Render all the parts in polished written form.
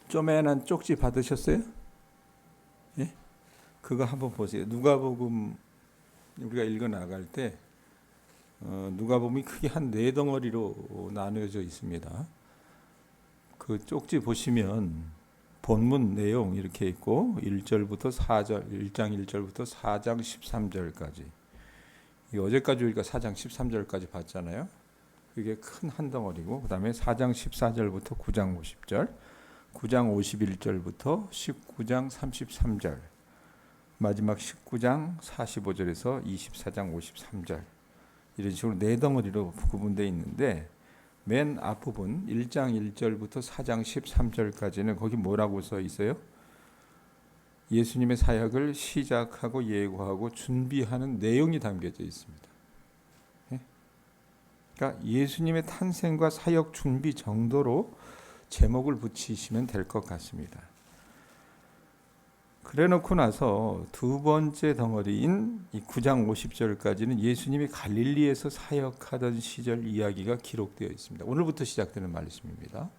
쪼매난 쪽지 받으셨어요? 예? 그거 한번 보세요. 누가복음 우리가 읽어 나갈 때 누가복음이 크게 한 네 덩어리로 나누어져 있습니다. 그 쪽지 보시면 본문 내용 이렇게 있고 1절부터 4절, 1장 1절부터 4장 13절까지. 어제까지 우리가 4장 13절까지 봤잖아요. 그게 큰 한 덩어리고 그다음에 4장 14절부터 9장 50절, 9장 51절부터 19장 33절, 마지막 19장 45절에서 24장 53절 이런 식으로 네 덩어리로 구분되어 있는데 맨 앞부분 1장 1절부터 4장 13절까지는 거기 뭐라고 써 있어요? 예수님의 사역을 시작하고 예고하고 준비하는 내용이 담겨져 있습니다. 그러니까 예수님의 탄생과 사역 준비 정도로 제목을 붙이시면 될 것 같습니다. 그래 놓고 나서 두 번째 덩어리인 이 9장 50절까지는 예수님이 갈릴리에서 사역하던 시절 이야기가 기록되어 있습니다. 오늘부터 시작되는 말씀입니다.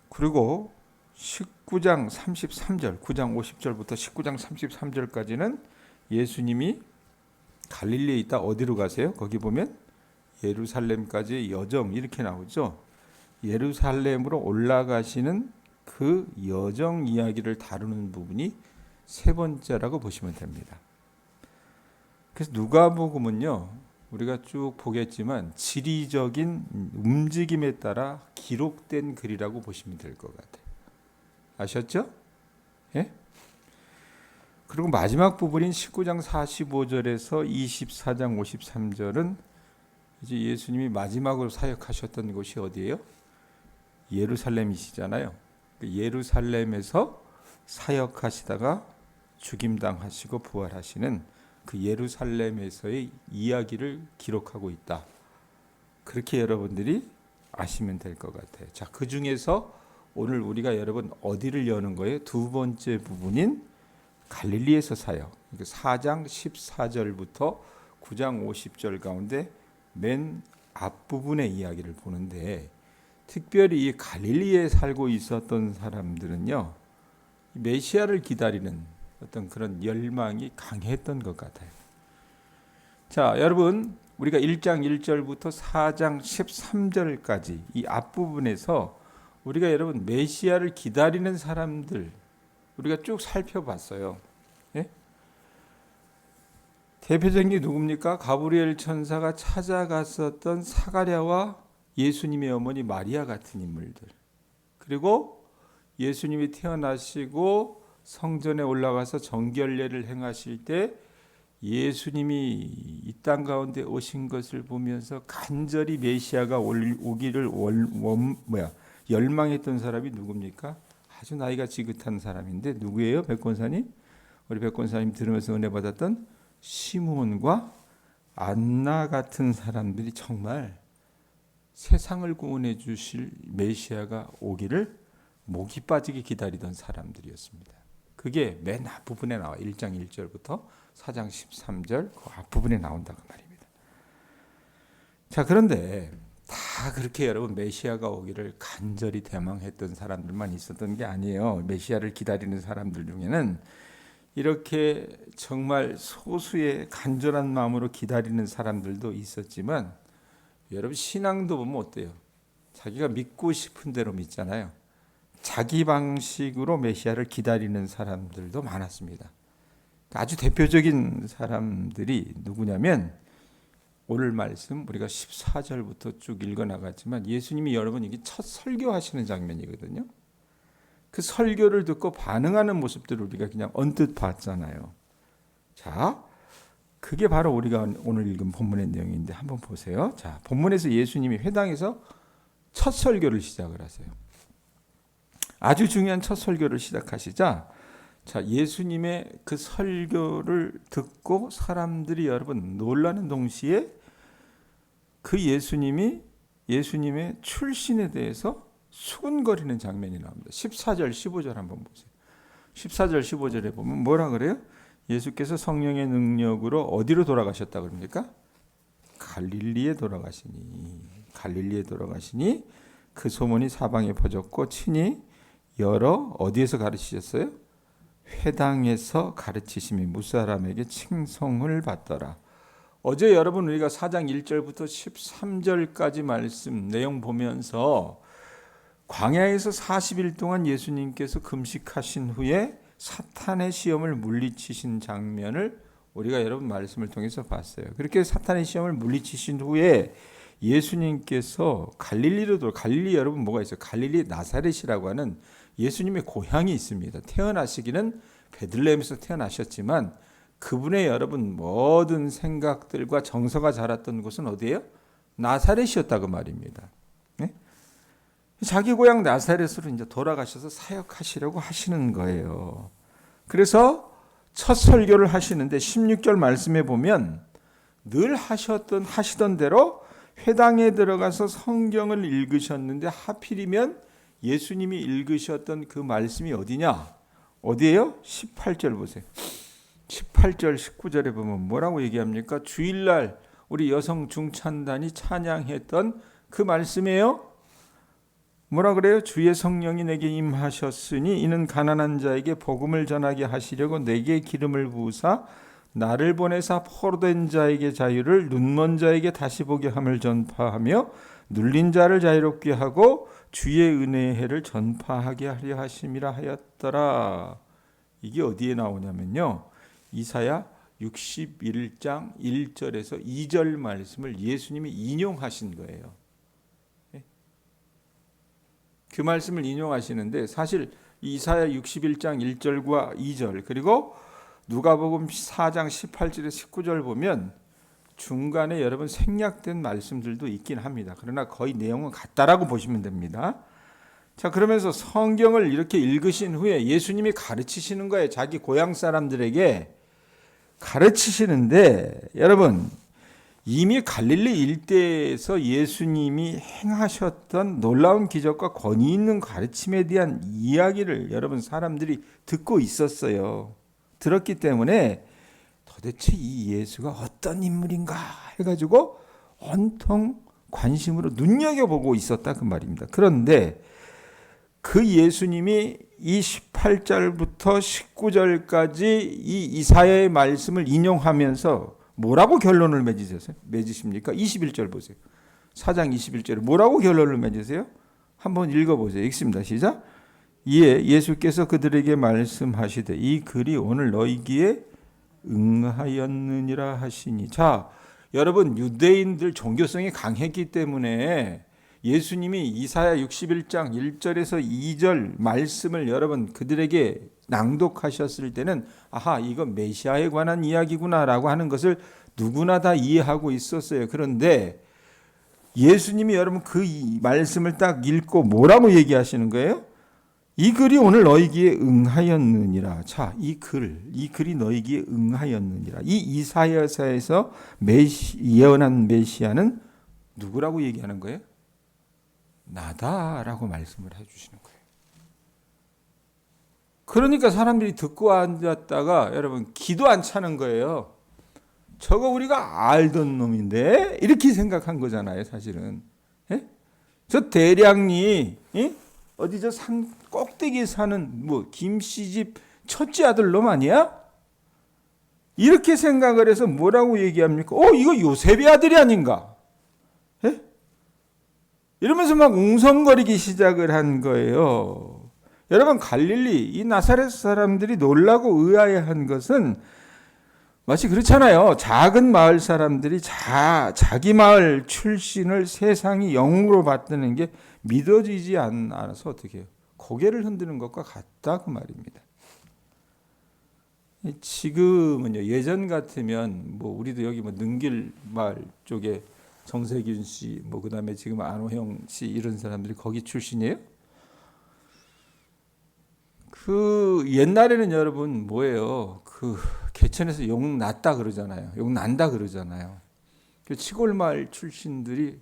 그리고 19장 33절, 9장 50절부터 19장 33절까지는 예수님이 갈릴리에 있다 어디로 가세요? 거기 보면 예루살렘까지 여정 이렇게 나오죠. 예루살렘으로 올라가시는 그 여정 이야기를 다루는 부분이 세 번째라고 보시면 됩니다. 그래서 누가복음은요, 우리가 쭉 보겠지만 지리적인 움직임에 따라 기록된 글이라고 보시면 될 것 같아요. 아셨죠? 예? 그리고 마지막 부분인 19장 45절에서 24장 53절은 이제 예수님이 마지막으로 사역하셨던 곳이 어디예요? 예루살렘이시잖아요. 예루살렘에서 사역하시다가 죽임당하시고 부활하시는 그 예루살렘에서의 이야기를 기록하고 있다. 그렇게 여러분들이 아시면 될 것 같아요. 자, 그 중에서 오늘 우리가 여러분 어디를 여는 거예요? 두 번째 부분인 갈릴리에서 사역. 4장 14절부터 9장 50절 가운데 맨 앞부분의 이야기를 보는데 특별히 이 갈릴리에 살고 있었던 사람들은요, 메시아를 기다리는 어떤 그런 열망이 강했던 것 같아요. 자, 여러분, 우리가 1장 1절부터 4장 13절까지 이 앞부분에서 우리가 여러분 메시아를 기다리는 사람들 우리가 쭉 살펴봤어요. 예? 대표적인 게 누굽니까? 가브리엘 천사가 찾아갔었던 사가랴와 예수님의 어머니 마리아 같은 인물들. 그리고 예수님이 태어나시고 성전에 올라가서 정결례를 행하실 때 예수님이 이 땅 가운데 오신 것을 보면서 간절히 메시아가 오기를 열망했던 사람이 누굽니까? 아주 나이가 지긋한 사람인데 누구예요? 백권사님? 우리 백권사님 들으면서 은혜 받았던 시므온과 안나 같은 사람들이 정말 세상을 구원해 주실 메시아가 오기를 목이 빠지게 기다리던 사람들이었습니다. 그게 맨 앞부분에 나와 1장 1절부터 4장 13절 그 앞부분에 나온다고 말입니다. 자, 그런데 다 그렇게 여러분 메시아가 오기를 간절히 대망했던 사람들만 있었던 게 아니에요. 메시아를 기다리는 사람들 중에는 이렇게 정말 소수의 간절한 마음으로 기다리는 사람들도 있었지만 여러분 신앙도 보면 어때요? 자기가 믿고 싶은 대로 믿잖아요. 자기 방식으로 메시아를 기다리는 사람들도 많았습니다. 아주 대표적인 사람들이 누구냐면 오늘 말씀 우리가 14절부터 쭉 읽어나갔지만 예수님이 여러분 이게 첫 설교하시는 장면이거든요. 그 설교를 듣고 반응하는 모습들을 우리가 그냥 언뜻 봤잖아요. 자, 그게 바로 우리가 오늘 읽은 본문의 내용인데 한번 보세요. 자, 본문에서 예수님이 회당에서 첫 설교를 시작을 하세요. 아주 중요한 첫 설교를 시작하시자 자, 예수님의 그 설교를 듣고 사람들이 여러분 놀라는 동시에 그 예수님이 예수님의 출신에 대해서 수군거리는 장면이 나옵니다. 14절, 15절 한번 보세요. 14절, 15절에 보면 뭐라 그래요? 예수께서 성령의 능력으로 어디로 돌아가셨다 그럽니까? 갈릴리에 돌아가시니 그 소문이 사방에 퍼졌고 친히 여러 어디에서 가르치셨어요? 회당에서 가르치심이 무사람에게 칭송을 받더라. 어제 여러분 우리가 4장 1절부터 13절까지 말씀 내용 보면서 광야에서 40일 동안 예수님께서 금식하신 후에 사탄의 시험을 물리치신 장면을 우리가 여러분 말씀을 통해서 봤어요. 그렇게 사탄의 시험을 물리치신 후에 예수님께서 갈릴리 여러분 뭐가 있어요? 갈릴리 나사렛이라고 하는 예수님의 고향이 있습니다. 태어나시기는 베들레헴에서 태어나셨지만 그분의 여러분 모든 생각들과 정서가 자랐던 곳은 어디예요? 나사렛이었다고 말입니다. 네? 자기 고향 나사렛으로 이제 돌아가셔서 사역하시려고 하시는 거예요. 그래서 첫 설교를 하시는데 16절 말씀에 보면 늘 하시던 대로 회당에 들어가서 성경을 읽으셨는데 하필이면 예수님이 읽으셨던 그 말씀이 어디냐? 어디예요? 18절 보세요. 18절 19절에 보면 뭐라고 얘기합니까? 주일날 우리 여성 중찬단이 찬양했던 그 말씀이에요. 뭐라 그래요? 주의 성령이 내게 임하셨으니 이는 가난한 자에게 복음을 전하게 하시려고 내게 기름을 부으사 나를 보내사 포로된 자에게 자유를 눈먼 자에게 다시 보게 함을 전파하며 눌린 자를 자유롭게 하고 주의 은혜의 해를 전파하게 하려 하심이라 하였더라. 이게 어디에 나오냐면요. 이사야 61장 1절에서 2절 말씀을 예수님이 인용하신 거예요. 그 말씀을 인용하시는데 사실 이사야 61장 1절과 2절 그리고 누가복음 4장 18절에 19절 보면 중간에 여러분 생략된 말씀들도 있긴 합니다. 그러나 거의 내용은 같다라고 보시면 됩니다. 자, 그러면서 성경을 이렇게 읽으신 후에 예수님이 가르치시는 거예요. 자기 고향 사람들에게 가르치시는데 여러분 이미 갈릴리 일대에서 예수님이 행하셨던 놀라운 기적과 권위 있는 가르침에 대한 이야기를 여러분 사람들이 듣고 있었어요. 들었기 때문에 도대체 이 예수가 어떤 인물인가 해가지고 온통 관심으로 눈여겨보고 있었다 그 말입니다. 그런데 그 예수님이 이 18절부터 19절까지 이 이사야의 말씀을 인용하면서 뭐라고 결론을 맺으십니까? 21절 보세요. 4장 21절에 뭐라고 결론을 맺으세요? 한번 읽어보세요. 읽습니다. 시작. 이에 예수께서 그들에게 말씀하시되 이 글이 오늘 너희 귀에 응하였느니라 하시니. 자, 여러분 유대인들 종교성이 강했기 때문에 예수님이 이사야 61장 1절에서 2절 말씀을 여러분 그들에게 낭독하셨을 때는 아하 이거 메시아에 관한 이야기구나라고 하는 것을 누구나 다 이해하고 있었어요. 그런데 예수님이 여러분 그 말씀을 딱 읽고 뭐라고 얘기하시는 거예요? 이 글이 오늘 너희기에 응하였느니라. 자, 이 글이 너희기에 응하였느니라. 이 이사야서에서 예언한 메시아는 누구라고 얘기하는 거예요? 나다라고 말씀을 해주시는 거예요. 그러니까 사람들이 듣고 앉았다가 여러분 기도 안 차는 거예요. 저거 우리가 알던 놈인데 이렇게 생각한 거잖아요. 사실은. 예? 저 대량이 어디 저 산 꼭대기에 사는 뭐 김씨집 첫째 아들 놈 아니야? 이렇게 생각을 해서 뭐라고 얘기합니까? 이거 요셉의 아들이 아닌가? 예? 이러면서 막 웅성거리기 시작을 한 거예요. 여러분 갈릴리 이 나사렛 사람들이 놀라고 의아해한 것은 마치 그렇잖아요. 작은 마을 사람들이 자기 마을 출신을 세상이 영으로 받드는 게 믿어지지 않아서 어떻게 해요? 고개를 흔드는 것과 같다 그 말입니다. 지금은요 예전 같으면 뭐 우리도 여기 뭐 능길 마을 쪽에 정세균 씨, 뭐 그다음에 지금 안호영 씨 이런 사람들이 거기 출신이에요? 그 옛날에는 여러분 뭐예요? 그 개천에서 욕 났다 그러잖아요. 욕 난다 그러잖아요. 그 시골 마을 출신들이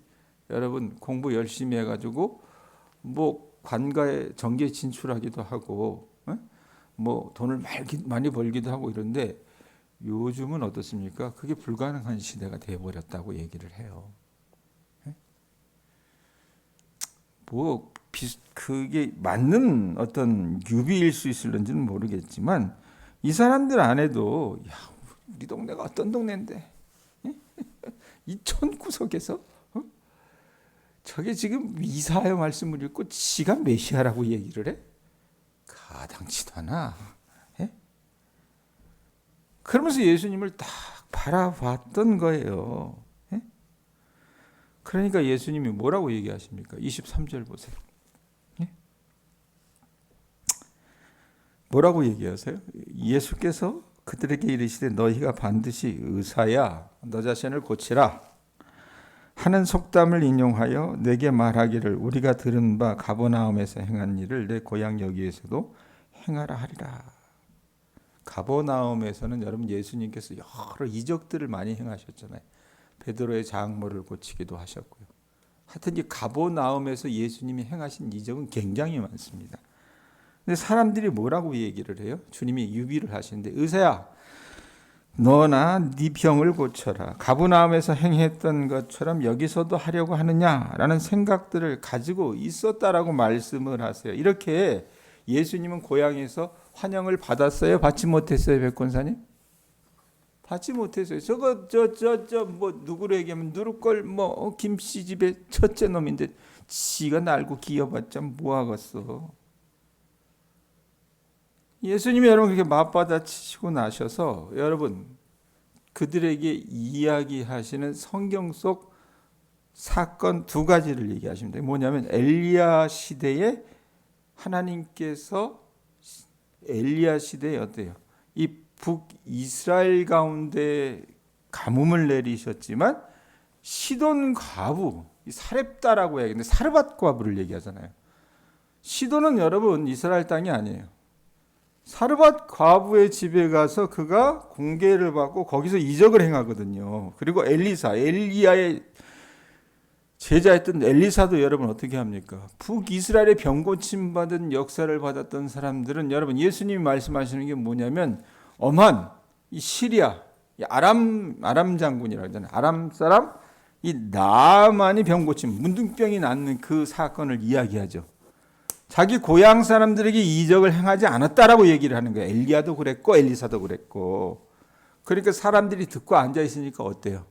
여러분 공부 열심히 해가지고 뭐 관가에 정계 진출하기도 하고, 뭐 돈을 많이 벌기도 하고 이런데 요즘은 어떻습니까? 그게 불가능한 시대가 되어버렸다고 얘기를 해요. 뭐 그게 맞는 어떤 유비일 수 있을런지는 모르겠지만 이 사람들 안에도 야, 우리 동네가 어떤 동네인데 이 촌구석에서 저게 지금 이사야 말씀을 읽고 지가 메시아라고 얘기를 해? 가당치도 않아. 예? 그러면서 예수님을 딱 바라봤던 거예요. 예? 그러니까 예수님이 뭐라고 얘기하십니까? 23절 보세요. 예? 뭐라고 얘기하세요? 예수께서 그들에게 이르시되 너희가 반드시 의사야 너 자신을 고치라 하는 속담을 인용하여 내게 말하기를 우리가 들은 바 가버나움에서 행한 일을 내 고향 여기에서도 행하라 하리라. 가버나움에서는 여러분 예수님께서 여러 이적들을 많이 행하셨잖아요. 베드로의 장모를 고치기도 하셨고요. 하여튼 이 가버나움에서 예수님이 행하신 이적은 굉장히 많습니다. 근데 사람들이 뭐라고 얘기를 해요? 주님이 유비를 하시는데 의사야 너나 네 병을 고쳐라. 가버나움에서 행했던 것처럼 여기서도 하려고 하느냐라는 생각들을 가지고 있었다라고 말씀을 하세요. 이렇게 예수님은 고향에서 환영을 받았어요? 받지 못했어요, 백권사님? 받지 못했어요. 저거 뭐 누구로 얘기하면 누르걸 뭐 김씨 집의 첫째 놈인데 지가 날고 기어봤자 뭐 하겠어. 예수님이 여러분 그렇게 맞받아치시고 나셔서 여러분 그들에게 이야기하시는 성경 속 사건 두 가지를 얘기하십니다. 뭐냐면 엘리야 시대에 하나님께서 엘리야 시대에 어때요? 이 북이스라엘 가운데 가뭄을 내리셨지만 시돈 과부 사렙다라고 해야겠는데 사르밧 과부를 얘기하잖아요. 시돈은 여러분 이스라엘 땅이 아니에요. 사르밧 과부의 집에 가서 그가 공개를 받고 거기서 이적을 행하거든요. 그리고 엘리야의 제자였던 엘리사도 여러분 어떻게 합니까? 북이스라엘의 병고침 받은 역사를 받았던 사람들은 여러분 예수님이 말씀하시는 게 뭐냐면 엄한 이 시리아 이 아람 장군이라고 하잖아요. 아람 사람 이 나만이 병고침 문둥병이 낫는 그 사건을 이야기하죠. 자기 고향 사람들에게 이적을 행하지 않았다라고 얘기를 하는 거예요. 엘리야도 그랬고 엘리사도 그랬고. 그러니까 사람들이 듣고 앉아 있으니까 어때요?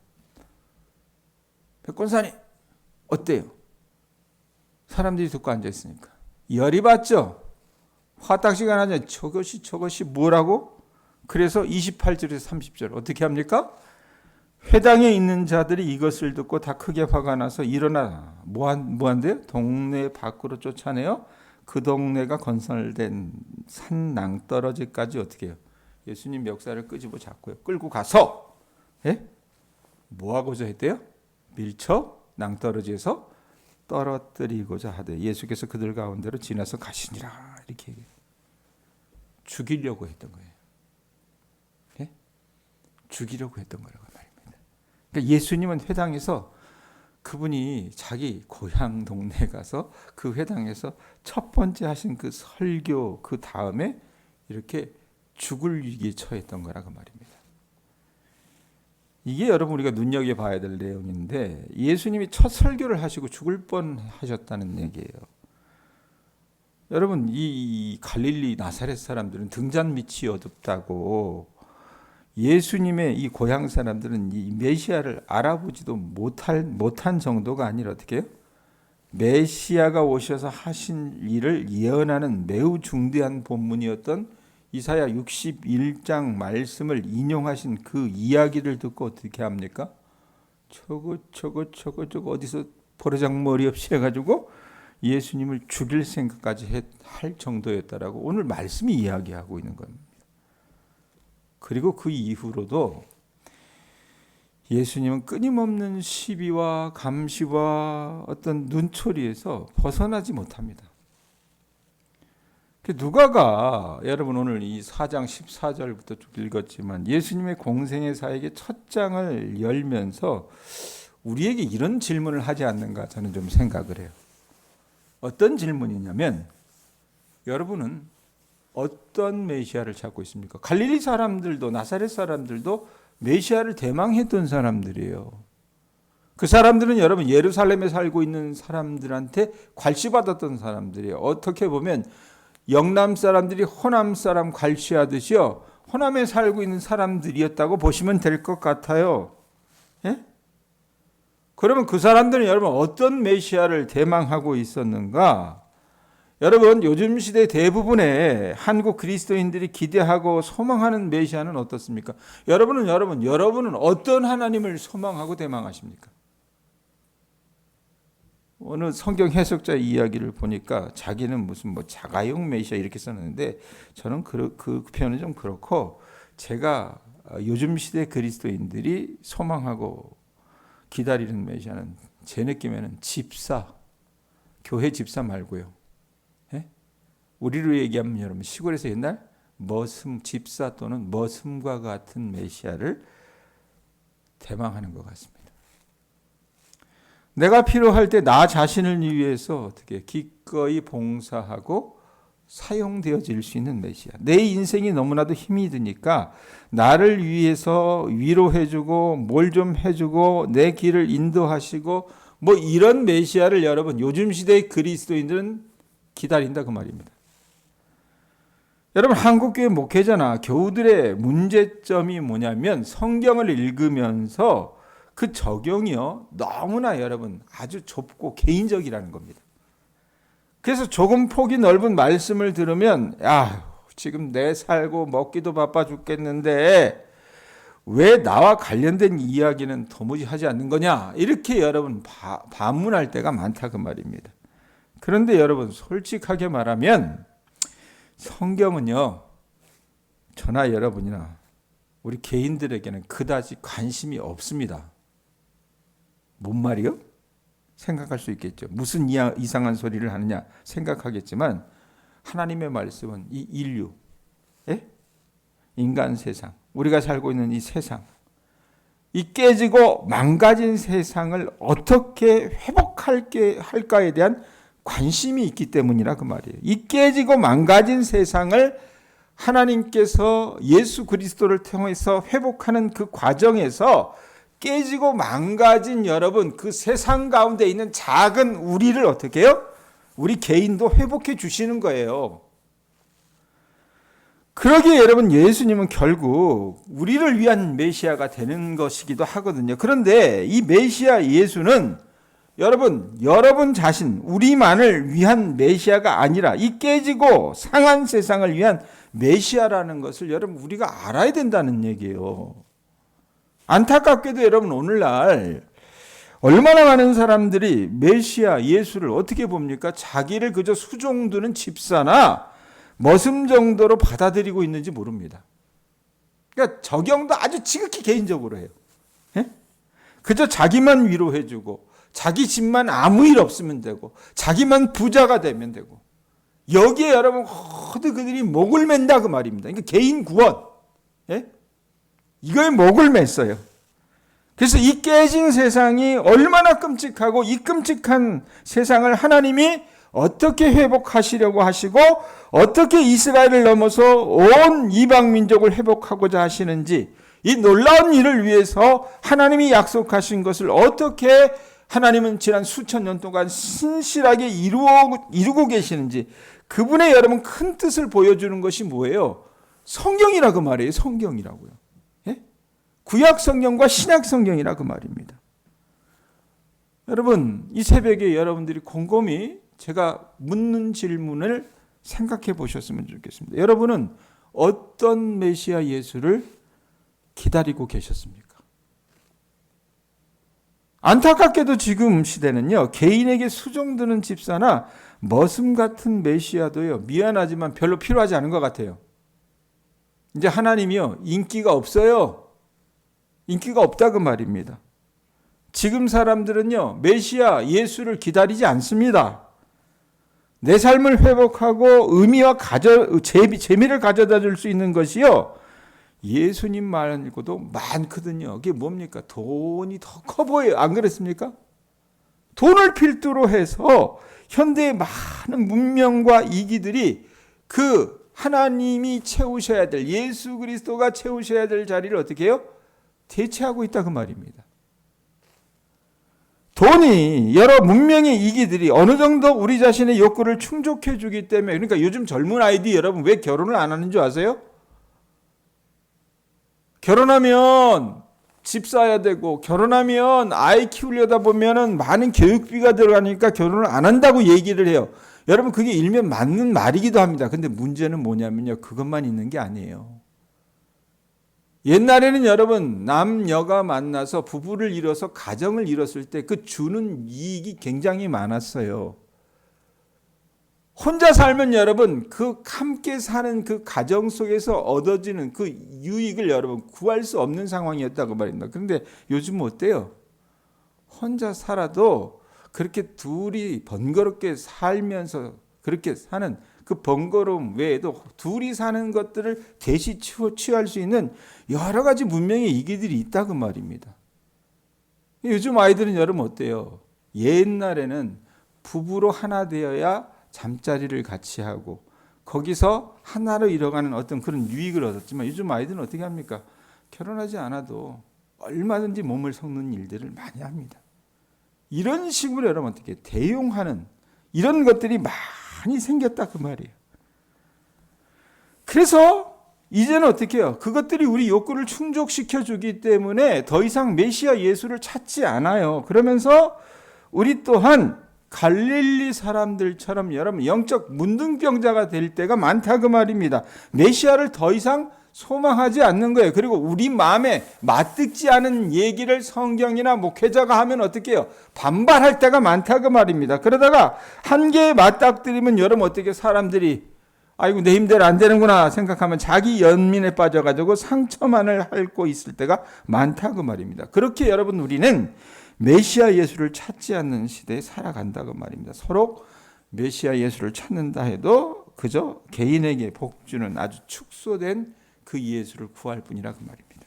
백권사님 어때요? 사람들이 듣고 앉아 있으니까 열이 받죠. 화딱지가 나죠. 저것이 뭐라고? 그래서 28절에서 30절 어떻게 합니까? 회당에 있는 자들이 이것을 듣고 다 크게 화가 나서 일어나 뭐한대요? 동네 밖으로 쫓아내요. 그 동네가 건설된 산 낭떠러지까지 어떻게 해요? 예수님 역사를 끄집어 잡고요. 끌고 가서 뭐 하고자 했대요? 밀쳐 낭떠러지에서 떨어뜨리고자 하되 예수께서 그들 가운데로 지나서 가시니라 이렇게 얘기해요. 죽이려고 했던 거예요. 예? 죽이려고 했던 거라고 말입니다. 그러니까 예수님은 회당에서 그분이 자기 고향 동네에 가서 그 회당에서 첫 번째 하신 그 설교 그 다음에 이렇게 죽을 위기에 처했던 거라고 말입니다. 이게 여러분 우리가 눈여겨봐야 될 내용인데 예수님이 첫 설교를 하시고 죽을 뻔하셨다는 얘기예요. 여러분 이 갈릴리 나사렛 사람들은 등잔 밑이 어둡다고 예수님의 이 고향 사람들은 이 메시아를 알아보지도 못한 정도가 아니라 어떻게 해요? 메시아가 오셔서 하신 일을 예언하는 매우 중대한 본문이었던 이사야 61장 말씀을 인용하신 그 이야기를 듣고 어떻게 합니까? 저거 어디서 버르장머리 없이 해가지고 예수님을 죽일 생각까지 할 정도였다라고 오늘 말씀이 이야기하고 있는 겁니다. 그리고 그 이후로도 예수님은 끊임없는 시비와 감시와 어떤 눈초리에서 벗어나지 못합니다. 누가가 여러분 오늘 이 4장 14절부터 쭉 읽었지만 예수님의 공생의 사역의 첫 장을 열면서 우리에게 이런 질문을 하지 않는가 저는 좀 생각을 해요. 어떤 질문이냐면 여러분은 어떤 메시아를 찾고 있습니까? 갈릴리 사람들도 나사렛 사람들도 메시아를 대망했던 사람들이에요. 그 사람들은 여러분 예루살렘에 살고 있는 사람들한테 괄시받았던 사람들이에요. 어떻게 보면 영남 사람들이 호남 사람 괄시하듯이요, 호남에 살고 있는 사람들이었다고 보시면 될 것 같아요. 예? 그러면 그 사람들은 여러분 어떤 메시아를 대망하고 있었는가? 여러분 요즘 시대 대부분의 한국 그리스도인들이 기대하고 소망하는 메시아는 어떻습니까? 여러분은 어떤 하나님을 소망하고 대망하십니까? 어느 성경 해석자 이야기를 보니까 자기는 무슨 자가용 메시아 이렇게 썼는데, 저는 그 표현은 좀 그렇고, 제가 요즘 시대 그리스도인들이 소망하고 기다리는 메시아는 제 느낌에는 집사, 교회 집사 말고요. 예? 우리로 얘기하면 여러분 시골에서 옛날 머슴 집사 또는 머슴과 같은 메시아를 대망하는 것 같습니다. 내가 필요할 때 나 자신을 위해서 어떻게 기꺼이 봉사하고 사용되어질 수 있는 메시아. 내 인생이 너무나도 힘이 드니까 나를 위해서 위로해주고 뭘 좀 해주고 내 길을 인도하시고 이런 메시아를 여러분 요즘 시대의 그리스도인들은 기다린다 그 말입니다. 여러분 한국교회 목회자나 교우들의 문제점이 뭐냐면 성경을 읽으면서 그 적용이요 너무나 여러분 아주 좁고 개인적이라는 겁니다. 그래서 조금 폭이 넓은 말씀을 들으면 지금 내 살고 먹기도 바빠 죽겠는데 왜 나와 관련된 이야기는 도무지 하지 않는 거냐, 이렇게 여러분 반문할 때가 많다 그 말입니다. 그런데 여러분 솔직하게 말하면 성경은요 저나 여러분이나 우리 개인들에게는 그다지 관심이 없습니다. 뭔 말이요? 생각할 수 있겠죠. 무슨 이상한 소리를 하느냐 생각하겠지만, 하나님의 말씀은 이 인류, 인간 세상, 우리가 살고 있는 이 세상, 이 깨지고 망가진 세상을 어떻게 회복할까에 대한 관심이 있기 때문이라 그 말이에요. 이 깨지고 망가진 세상을 하나님께서 예수 그리스도를 통해서 회복하는 그 과정에서 깨지고 망가진 여러분 그 세상 가운데 있는 작은 우리를 어떻게 해요? 우리 개인도 회복해 주시는 거예요. 그러기에 여러분 예수님은 결국 우리를 위한 메시아가 되는 것이기도 하거든요. 그런데 이 메시아 예수는 여러분 자신 우리만을 위한 메시아가 아니라 이 깨지고 상한 세상을 위한 메시아라는 것을 여러분 우리가 알아야 된다는 얘기예요. 안타깝게도 여러분 오늘날 얼마나 많은 사람들이 메시아 예수를 어떻게 봅니까? 자기를 그저 수종드는 집사나 머슴 정도로 받아들이고 있는지 모릅니다. 그러니까 적용도 아주 지극히 개인적으로 해요. 그저 자기만 위로해주고 자기 집만 아무 일 없으면 되고 자기만 부자가 되면 되고, 여기에 여러분 모두 그들이 목을 맨다 그 말입니다. 그러니까 개인 구원, 이거에 목을 맸어요. 그래서 이 깨진 세상이 얼마나 끔찍하고 이 끔찍한 세상을 하나님이 어떻게 회복하시려고 하시고 어떻게 이스라엘을 넘어서 온 이방 민족을 회복하고자 하시는지, 이 놀라운 일을 위해서 하나님이 약속하신 것을 어떻게 하나님은 지난 수천 년 동안 신실하게 이루고 계시는지, 그분의 여러분 큰 뜻을 보여주는 것이 뭐예요? 성경이라 그 말이에요. 성경이라고요. 구약 성경과 신약 성경이라 그 말입니다. 여러분 이 새벽에 여러분들이 곰곰이 제가 묻는 질문을 생각해 보셨으면 좋겠습니다. 여러분은 어떤 메시아 예수를 기다리고 계셨습니까? 안타깝게도 지금 시대는요 개인에게 수종드는 집사나 머슴 같은 메시아도요 미안하지만 별로 필요하지 않은 것 같아요. 이제 하나님이요 인기가 없어요. 인기가 없다 그 말입니다. 지금 사람들은요 메시아 예수를 기다리지 않습니다. 내 삶을 회복하고 의미와 재미를 가져다 줄 수 있는 것이요 예수님 말고도 많거든요. 그게 뭡니까? 돈이 더 커 보여요. 안 그렇습니까? 돈을 필두로 해서 현대의 많은 문명과 이기들이 그 하나님이 채우셔야 될, 예수 그리스도가 채우셔야 될 자리를 어떻게 해요? 대체하고 있다 그 말입니다. 돈이 여러 문명의 이기들이 어느 정도 우리 자신의 욕구를 충족해 주기 때문에, 그러니까 요즘 젊은 아이들이 여러분 왜 결혼을 안 하는 줄 아세요? 결혼하면 집 사야 되고, 결혼하면 아이 키우려다 보면은 많은 교육비가 들어가니까 결혼을 안 한다고 얘기를 해요. 여러분 그게 일면 맞는 말이기도 합니다. 근데 문제는 뭐냐면요, 그것만 있는 게 아니에요. 옛날에는 여러분 남녀가 만나서 부부를 이뤄서 가정을 이뤘을 때 그 주는 이익이 굉장히 많았어요. 혼자 살면 여러분 그 함께 사는 그 가정 속에서 얻어지는 그 유익을 여러분 구할 수 없는 상황이었다고 말입니다. 그런데 요즘은 어때요? 혼자 살아도 그렇게 둘이 번거롭게 살면서 그렇게 사는 그 번거로움 외에도 둘이 사는 것들을 대시 취할 수 있는 여러 가지 문명의 이기들이 있다고 말입니다. 요즘 아이들은 여러분 어때요? 옛날에는 부부로 하나 되어야 잠자리를 같이 하고 거기서 하나로 이뤄가는 어떤 그런 유익을 얻었지만, 요즘 아이들은 어떻게 합니까? 결혼하지 않아도 얼마든지 몸을 섞는 일들을 많이 합니다. 이런 식으로 여러분 어떻게 대용하는 이런 것들이 많이 생겼다 그 말이에요. 그래서 이제는 어떻게 해요? 그것들이 우리 욕구를 충족시켜 주기 때문에 더 이상 메시아 예수를 찾지 않아요. 그러면서 우리 또한 갈릴리 사람들처럼 여러분 영적 문둥병자가 될 때가 많다 그 말입니다. 메시아를 더 이상 소망하지 않는 거예요. 그리고 우리 마음에 맞듣지 않은 얘기를 성경이나 목회자가 하면 어떻게 해요? 반발할 때가 많다 그 말입니다. 그러다가 한계에 맞닥뜨리면 여러분 어떻게 사람들이 아이고 내 힘대로 안 되는구나 생각하면 자기 연민에 빠져가지고 상처만을 앓고 있을 때가 많다 그 말입니다. 그렇게 여러분 우리는 메시아 예수를 찾지 않는 시대에 살아간다고 말입니다. 서로 메시아 예수를 찾는다 해도 그저 개인에게 복주는 아주 축소된 그 예수를 구할 뿐이라 그 말입니다.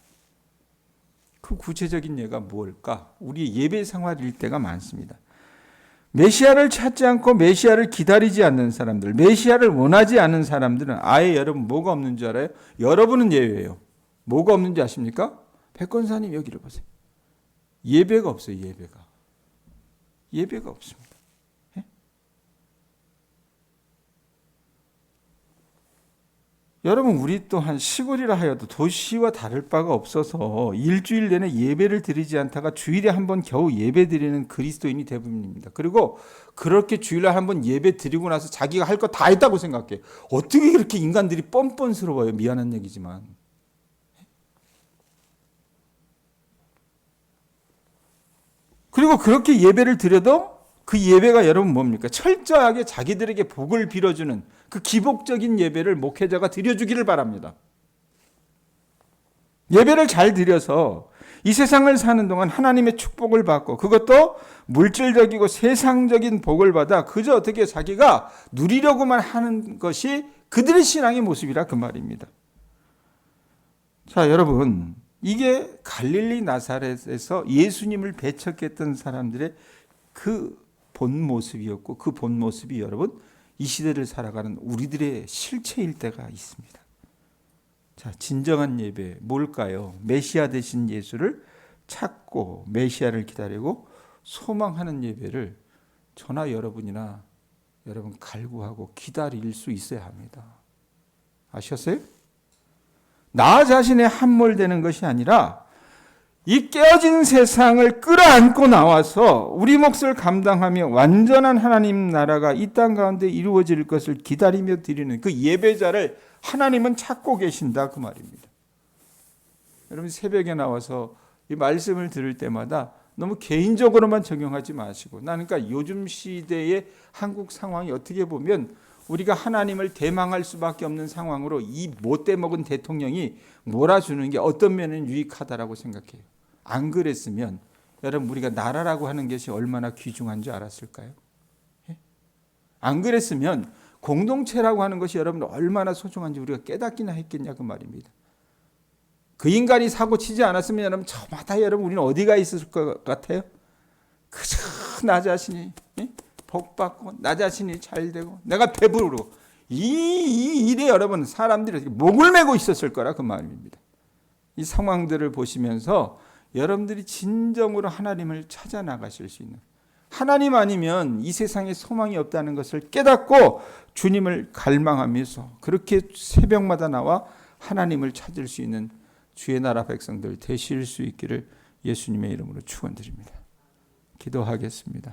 그 구체적인 예가 뭘까? 우리 예배 생활일 때가 많습니다. 메시아를 찾지 않고 메시아를 기다리지 않는 사람들, 메시아를 원하지 않는 사람들은 아예 여러분 뭐가 없는 줄 알아요? 여러분은 예외예요. 뭐가 없는지 아십니까? 백권사님 여기를 보세요. 예배가 없어요. 예배가 없습니다. 예? 여러분 우리 또한 시골이라 하여도 도시와 다를 바가 없어서 일주일 내내 예배를 드리지 않다가 주일에 한 번 겨우 예배 드리는 그리스도인이 대부분입니다. 그리고 그렇게 주일에 한 번 예배 드리고 나서 자기가 할 거 다 했다고 생각해요. 어떻게 그렇게 인간들이 뻔뻔스러워요. 미안한 얘기지만. 그리고 그렇게 예배를 드려도 그 예배가 여러분 뭡니까? 철저하게 자기들에게 복을 빌어주는 그 기복적인 예배를 목회자가 드려주기를 바랍니다. 예배를 잘 드려서 이 세상을 사는 동안 하나님의 축복을 받고 그것도 물질적이고 세상적인 복을 받아 그저 어떻게 자기가 누리려고만 하는 것이 그들의 신앙의 모습이라 그 말입니다. 자, 여러분 이게 갈릴리 나사렛에서 예수님을 배척했던 사람들의 그 본 모습이었고 그 본 모습이 여러분 이 시대를 살아가는 우리들의 실체일 때가 있습니다. 자, 진정한 예배 뭘까요? 메시아 되신 예수를 찾고 메시아를 기다리고 소망하는 예배를 저나 여러분이나 여러분 갈구하고 기다릴 수 있어야 합니다. 아셨어요? 나 자신에 함몰되는 것이 아니라 이 깨어진 세상을 끌어안고 나와서 우리 몫을 감당하며 완전한 하나님 나라가 이 땅 가운데 이루어질 것을 기다리며 드리는 그 예배자를 하나님은 찾고 계신다 그 말입니다. 여러분 새벽에 나와서 이 말씀을 들을 때마다 너무 개인적으로만 적용하지 마시고, 나는 그러니까 요즘 시대의 한국 상황이 어떻게 보면 우리가 하나님을 대망할 수밖에 없는 상황으로 이 못돼 먹은 대통령이 몰아주는 게 어떤 면은 유익하다라고 생각해요. 안 그랬으면 여러분 우리가 나라라고 하는 것이 얼마나 귀중한 줄 알았을까요? 예? 안 그랬으면 공동체라고 하는 것이 여러분 얼마나 소중한지 우리가 깨닫기나 했겠냐 그 말입니다. 그 인간이 사고 치지 않았으면 여러분 저마다 여러분 우리는 어디가 있을 것 같아요? 그저 나 자신이 복받고 나 자신이 잘되고 내가 배부르고 이 일에 여러분 사람들이 목을 메고 있었을 거라 그 말입니다. 이 상황들을 보시면서 여러분들이 진정으로 하나님을 찾아 나가실 수 있는, 하나님 아니면 이 세상에 소망이 없다는 것을 깨닫고 주님을 갈망하면서 그렇게 새벽마다 나와 하나님을 찾을 수 있는 주의 나라 백성들 되실 수 있기를 예수님의 이름으로 축원드립니다. 기도하겠습니다.